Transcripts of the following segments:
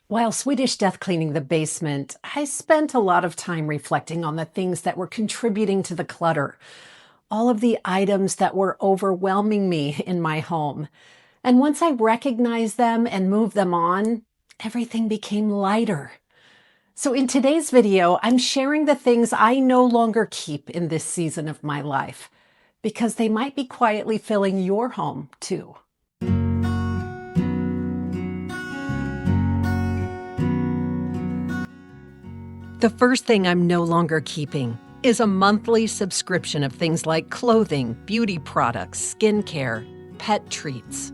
While Swedish Death Cleaning the basement, I spent a lot of time reflecting on the things that were contributing to the clutter, all of the items that were overwhelming me in my home. And once I recognized them and moved them on, everything became lighter. So in today's video, I'm sharing the things I no longer keep in this season of my life, because they might be quietly filling your home too. The first thing I'm no longer keeping is a monthly subscription of things like clothing, beauty products, skincare, pet treats.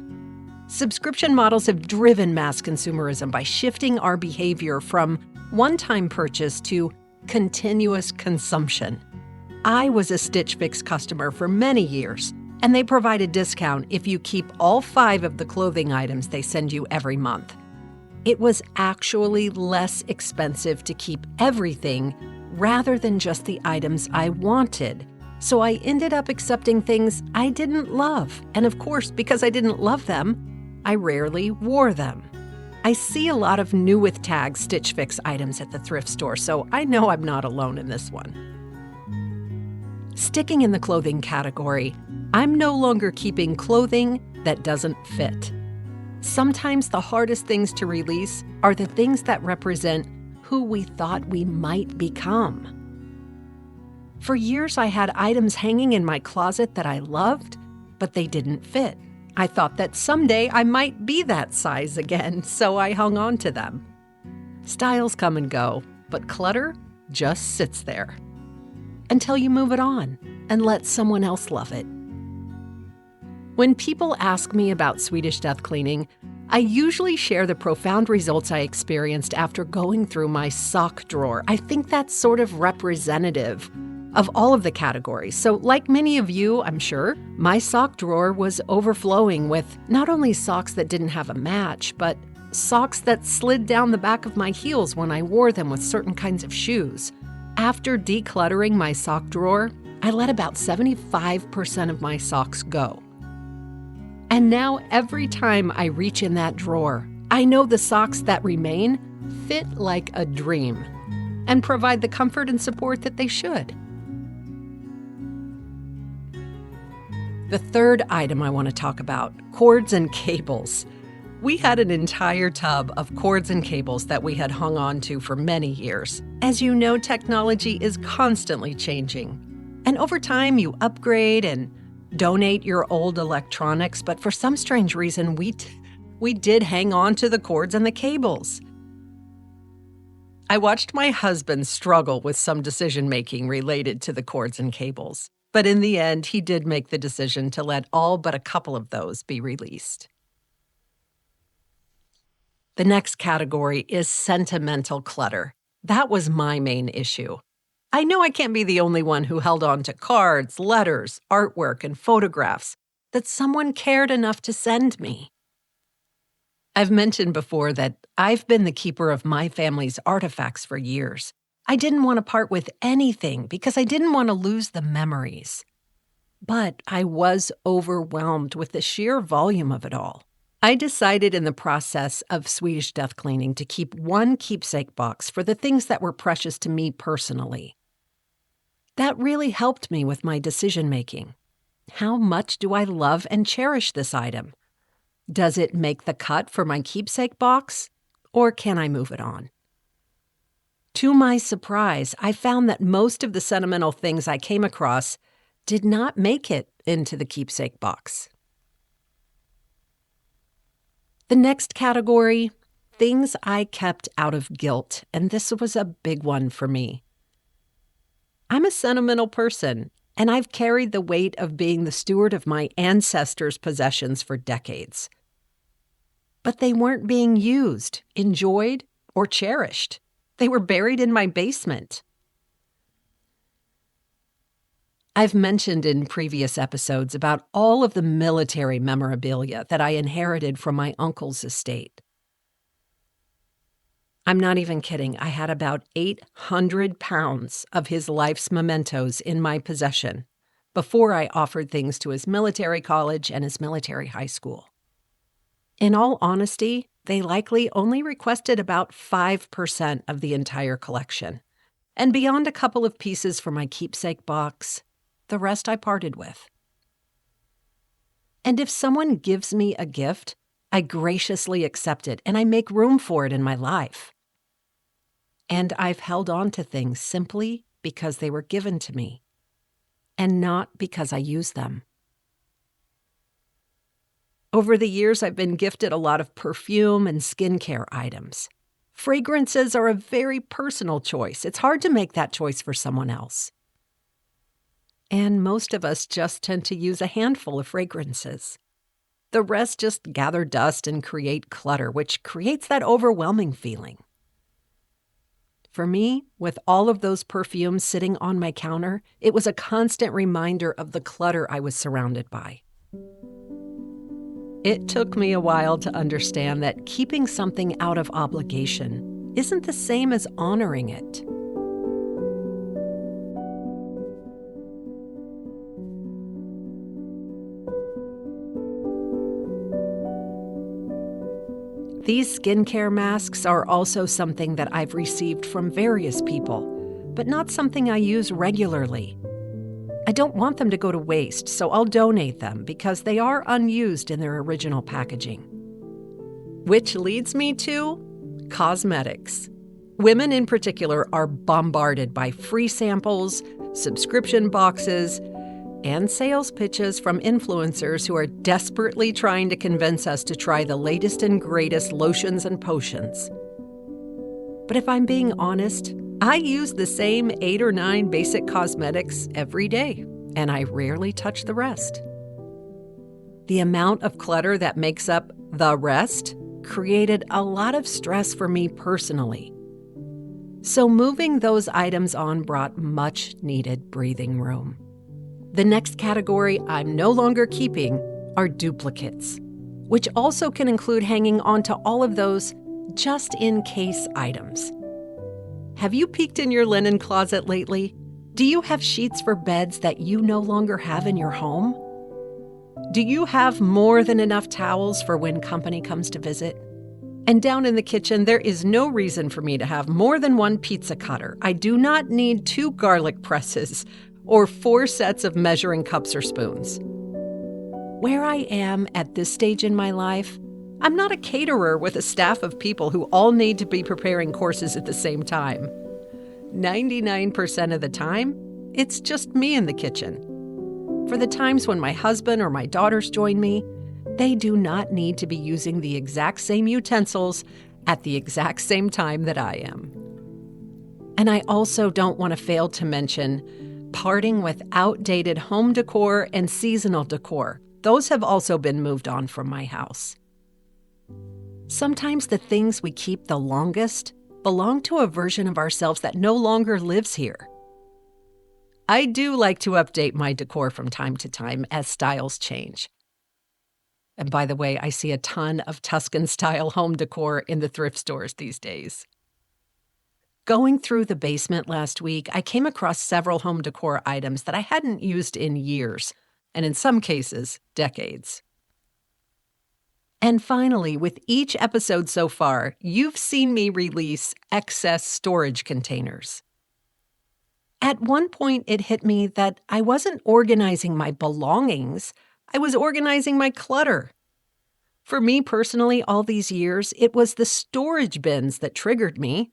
Subscription models have driven mass consumerism by shifting our behavior from one-time purchase to continuous consumption. I was a Stitch Fix customer for many years, and they provide a discount if you keep all 5 of the clothing items they send you every month. It was actually less expensive to keep everything rather than just the items I wanted. So I ended up accepting things I didn't love. And of course, because I didn't love them, I rarely wore them. I see a lot of new with tags Stitch Fix items at the thrift store, so I know I'm not alone in this one. Sticking in the clothing category, I'm no longer keeping clothing that doesn't fit. Sometimes the hardest things to release are the things that represent who we thought we might become. For years, I had items hanging in my closet that I loved, but they didn't fit. I thought that someday I might be that size again, so I hung on to them. Styles come and go, but clutter just sits there until you move it on and let someone else love it. When people ask me about Swedish Death Cleaning, I usually share the profound results I experienced after going through my sock drawer. I think that's sort of representative of all of the categories. So like many of you, I'm sure, my sock drawer was overflowing with not only socks that didn't have a match, but socks that slid down the back of my heels when I wore them with certain kinds of shoes. After decluttering my sock drawer, I let about 75% of my socks go. And now every time I reach in that drawer, I know the socks that remain fit like a dream and provide the comfort and support that they should. The third item I want to talk about, cords and cables. We had an entire tub of cords and cables that we had hung on to for many years. As you know, technology is constantly changing. And over time, you upgrade and donate your old electronics, but for some strange reason, we did hang on to the cords and the cables. I watched my husband struggle with some decision-making related to the cords and cables, but in the end, he did make the decision to let all but a couple of those be released. The next category is sentimental clutter. That was my main issue. I know I can't be the only one who held on to cards, letters, artwork, and photographs that someone cared enough to send me. I've mentioned before that I've been the keeper of my family's artifacts for years. I didn't want to part with anything because I didn't want to lose the memories. But I was overwhelmed with the sheer volume of it all. I decided in the process of Swedish Death Cleaning to keep one keepsake box for the things that were precious to me personally. That really helped me with my decision-making. How much do I love and cherish this item? Does it make the cut for my keepsake box, or can I move it on? To my surprise, I found that most of the sentimental things I came across did not make it into the keepsake box. The next category, things I kept out of guilt, and this was a big one for me. I'm a sentimental person, and I've carried the weight of being the steward of my ancestors' possessions for decades. But they weren't being used, enjoyed, or cherished. They were buried in my basement. I've mentioned in previous episodes about all of the military memorabilia that I inherited from my uncle's estate. I'm not even kidding. I had about 800 pounds of his life's mementos in my possession before I offered things to his military college and his military high school. In all honesty, they likely only requested about 5% of the entire collection. And beyond a couple of pieces for my keepsake box, the rest I parted with. And if someone gives me a gift, I graciously accept it and I make room for it in my life. And I've held on to things simply because they were given to me, and not because I use them. Over the years, I've been gifted a lot of perfume and skincare items. Fragrances are a very personal choice. It's hard to make that choice for someone else. And most of us just tend to use a handful of fragrances. The rest just gather dust and create clutter, which creates that overwhelming feeling. For me, with all of those perfumes sitting on my counter, it was a constant reminder of the clutter I was surrounded by. It took me a while to understand that keeping something out of obligation isn't the same as honoring it. These skincare masks are also something that I've received from various people, but not something I use regularly. I don't want them to go to waste, so I'll donate them because they are unused in their original packaging. Which leads me to cosmetics. Women in particular are bombarded by free samples, subscription boxes, and sales pitches from influencers who are desperately trying to convince us to try the latest and greatest lotions and potions. But if I'm being honest, I use the same 8 or 9 basic cosmetics every day, and I rarely touch the rest. The amount of clutter that makes up the rest created a lot of stress for me personally. So moving those items on brought much needed breathing room. The next category I'm no longer keeping are duplicates, which also can include hanging on to all of those just-in-case items. Have you peeked in your linen closet lately? Do you have sheets for beds that you no longer have in your home? Do you have more than enough towels for when company comes to visit? And down in the kitchen, there is no reason for me to have more than 1 pizza cutter. I do not need 2 garlic presses or 4 sets of measuring cups or spoons. Where I am at this stage in my life, I'm not a caterer with a staff of people who all need to be preparing courses at the same time. 99% of the time, it's just me in the kitchen. For the times when my husband or my daughters join me, they do not need to be using the exact same utensils at the exact same time that I am. And I also don't want to fail to mention parting with outdated home decor and seasonal decor. Those have also been moved on from my house. Sometimes the things we keep the longest belong to a version of ourselves that no longer lives here. I do like to update my decor from time to time as styles change. And by the way, I see a ton of Tuscan-style home decor in the thrift stores these days. Going through the basement last week, I came across several home decor items that I hadn't used in years, and in some cases, decades. And finally, with each episode so far, you've seen me release excess storage containers. At one point, it hit me that I wasn't organizing my belongings, I was organizing my clutter. For me personally, all these years, it was the storage bins that triggered me.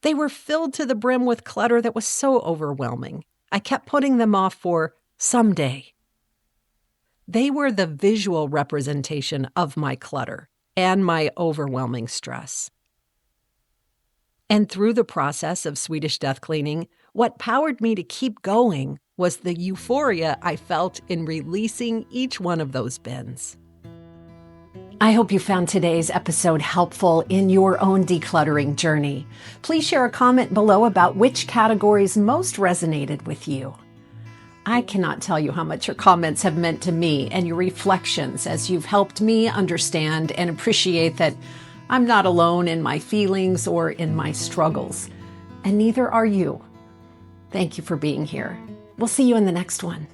They were filled to the brim with clutter that was so overwhelming. I kept putting them off for someday. They were the visual representation of my clutter and my overwhelming stress. And through the process of Swedish Death Cleaning, what powered me to keep going was the euphoria I felt in releasing each one of those bins. I hope you found today's episode helpful in your own decluttering journey. Please share a comment below about which categories most resonated with you. I cannot tell you how much your comments have meant to me and your reflections as you've helped me understand and appreciate that I'm not alone in my feelings or in my struggles, and neither are you. Thank you for being here. We'll see you in the next one.